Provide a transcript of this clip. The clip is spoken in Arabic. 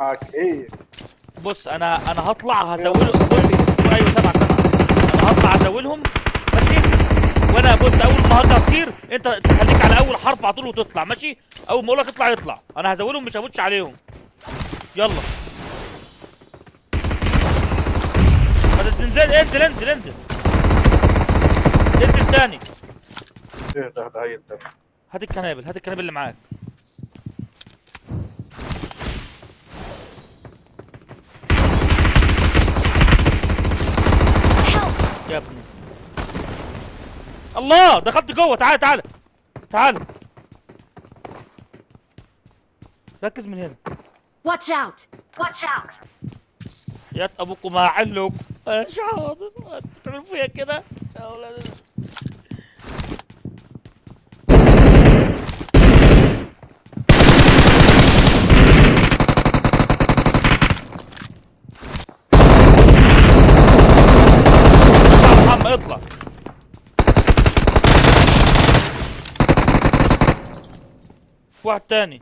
معك ايه؟ بص انا هطلع هزولهم. بص ايوه سامعك. انا هطلع ازولهم ماشي. وانا بص اول ما هطلع كتير انت تخليك على اول حرف على طول وتطلع ماشي. اول ما اقول لك اطلع يطلع. انا هزولهم مش هبوتش عليهم. يلا ما تنزل. انزل انزل انزل انزل تاني. ايه ده هي ده. هات الكنابل هات الكنابل اللي معاك. يا ابني الله دخلت جوه. تعال تعال تعال. ركز من هنا. Watch out! Watch out! يا ابوكم هعلك. مش حاضر تعمل فيا كده يا ولاد. اطلع محمد اطلع. واحد تاني.